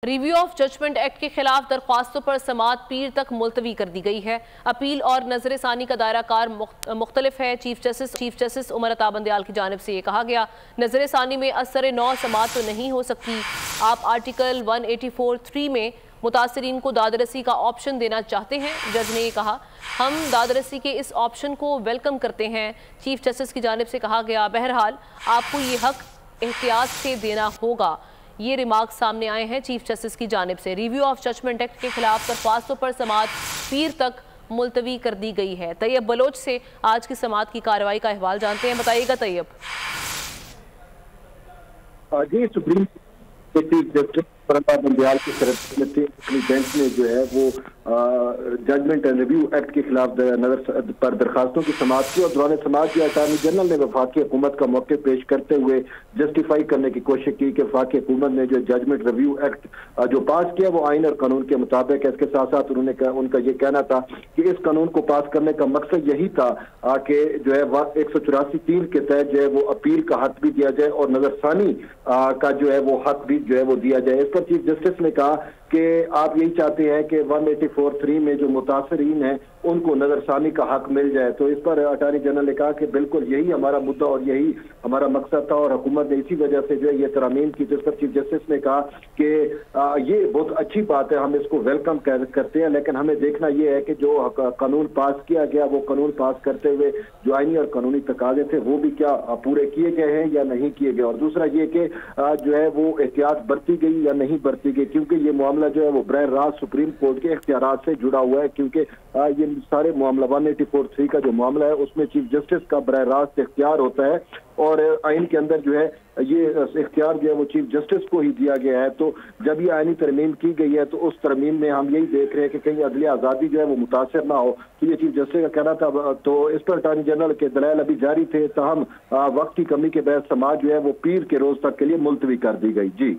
Review of judgement act के खिलाफ दरख्वास्तों पर समाअत पीर तक मुलतवी कर दी गई है। अपील और नजर-ए-सानी का दायरा कार मुख्तलिफ है। चीफ जस्टिस उमर अता बंदयाल की जानिब से ये कहा गया, नजर-ए-सानी में असर नौ समाअत तो नहीं हो सकती। आप आर्टिकल 184(3) में मुतासरीन को दादरसी का ऑप्शन देना चाहते हैं। जज ने ये कहा, हम दादरसी के इस ऑप्शन को वेलकम करते हैं। चीफ जस्टिस की जानिब से कहा गया, बहरहाल आपको ये हक एहतियात से देना होगा। ये रिमार्क सामने आए हैं चीफ जस्टिस की जानिब से। रिव्यू ऑफ जजमेंट एक्ट के खिलाफ दरख्वास्तों पर समाअत पीर तक मुलतवी कर दी गई है। तैयब बलोच से आज की समाअत की कार्रवाई का अहवाल जानते हैं। बताइएगा तैयब। जी, सुप्रीम चीफ जस्टिस बंदयाल की तरफ अपनी बेंच ने जो है वो जजमेंट एंड रिव्यू एक्ट के खिलाफ नजर पर दरखास्तों की समाअत की और दौरान समाअत की अटॉर्नी जनरल ने वफाकी हुकूमत का मौके पेश करते हुए जस्टिफाई करने की कोशिश की कि वफाकी हुकूमत ने जो जजमेंट रिव्यू एक्ट जो पास किया वो आइन और कानून के मुताबिक है। इसके साथ साथ उनका ये कहना था कि इस कानून को पास करने का मकसद यही था कि जो है 184(3) के तहत जो है वो अपील का हक भी दिया जाए और नजरसानी का जो है वो हक भी जो है वो दिया जाए। इस पर चीफ जस्टिस ने कहा कि आप यही चाहते हैं कि 184(3) में जो मुतासरीन हैं उनको नजरसानी का हक मिल जाए। तो इस पर अटॉर्नी जनरल ने कहा कि बिल्कुल यही हमारा मुद्दा और यही हमारा मकसद था और हुकूमत ने इसी वजह से जो है ये तरमीम की। जिस पर चीफ जस्टिस ने कहा कि ये बहुत अच्छी बात है, हम इसको वेलकम करते हैं, लेकिन हमें देखना ये है कि जो कानून पास किया गया वो कानून पास करते हुए जो आईनी और कानूनी तकाजे थे वो भी क्या पूरे किए गए हैं या नहीं किए गए। और दूसरा ये कि जो है वो एहतियात बरती गई या नहीं बरती गई, क्योंकि ये मामला जो है वो बरह रास्त सुप्रीम कोर्ट के इख्तियारात से जुड़ा हुआ है। क्योंकि ये सारे मामला 184(3) का जो मामला है उसमें चीफ जस्टिस का बरह रास्त इख्तियार होता है और आइन के अंदर जो है ये इख्तियार जो है वो चीफ जस्टिस को ही दिया गया है। तो जब ये आइनी तरमीम की गई है तो उस तरमीम में हम यही देख रहे हैं कि कहीं अदलिया आज़ादी जो है वो मुतासर ना हो। तो ये चीफ जस्टिस का कहना था। तो इस पर अटॉर्नी जनरल के दलाइल अभी जारी थे, ताहम वक्त की कमी के बाद समाअत जो है वो पीर के रोज तक के लिए मुलतवी कर दी गई। जी,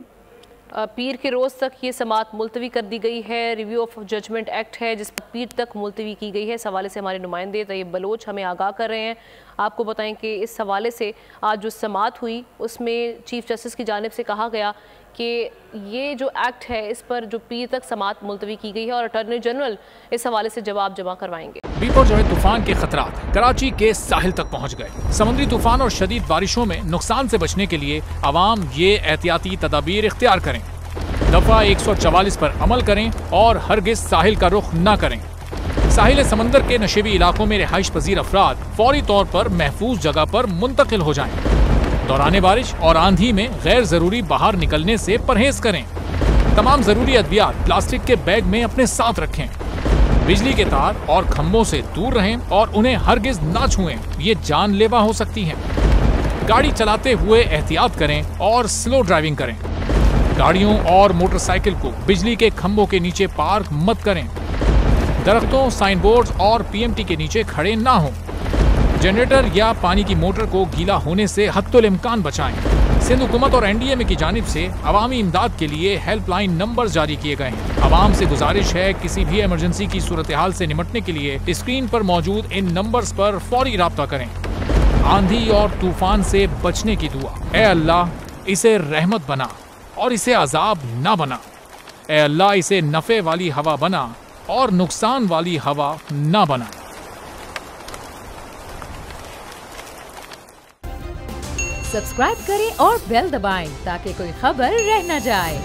पीर के रोज़ तक ये समाअत मुलतवी कर दी गई है। रिव्यू ऑफ जजमेंट एक्ट है जिस पर पीर तक मुलतवी की गई है। इस हवाले से हमारे नुमाइंदे तैयब बलोच हमें आगाह कर रहे हैं। आपको बताएं कि इस हवाले से आज जो समाअत हुई उसमें चीफ जस्टिस की जानिब से कहा गया कि ये जो एक्ट है इस पर जो पीर तक समाअत मुलतवी की गई है और अटॉर्नी जनरल इस हवाले से जवाब जमा करवाएंगे। बीपर जो है तूफान के खतरात कराची के साहिल तक पहुंच गए। समुद्री तूफान और शदीद बारिशों में नुकसान से बचने के लिए आवाम ये एहतियाती तदाबीर इख्तियार करें। दफा 144 पर अमल करें और हरगिज साहिल का रुख न करें। साहिल समंदर के नशेबी इलाकों में रिहाइश पजीर अफराद फौरी तौर पर महफूज जगह पर मुंतकिल हो जाएं। दौरान बारिश और आंधी में गैर जरूरी बाहर निकलने से परहेज करें। तमाम जरूरी अद्वियात प्लास्टिक के बैग में अपने साथ रखें। बिजली के तार और खंभों से दूर रहें और उन्हें हरगिज ना छुएं, ये जानलेवा हो सकती हैं। गाड़ी चलाते हुए एहतियात करें और स्लो ड्राइविंग करें। गाड़ियों और मोटरसाइकिल को बिजली के खंभों के नीचे पार्क मत करें। दरख्तों, साइन बोर्ड और पीएमटी के नीचे खड़े ना हों। जनरेटर या पानी की मोटर को गीला होने से हत्तुल इम्कान बचाएं। सिंध हुकूमत और एनडीएमए की जानिब से अवामी इमदाद के लिए हेल्पलाइन नंबर जारी किए गए हैं। आवाम से गुजारिश है किसी भी इमरजेंसी की सूरत हाल से निपटने के लिए स्क्रीन पर मौजूद इन नंबर्स पर फौरी राब्ता करें। आंधी और तूफान से बचने की दुआ। ए अल्लाह, इसे रहमत बना और इसे अजाब ना बना। ए अल्लाह, इसे नफे वाली हवा बना और नुकसान वाली हवा ना बना। सब्सक्राइब करें और बेल दबाएं ताकि कोई खबर रह न जाए।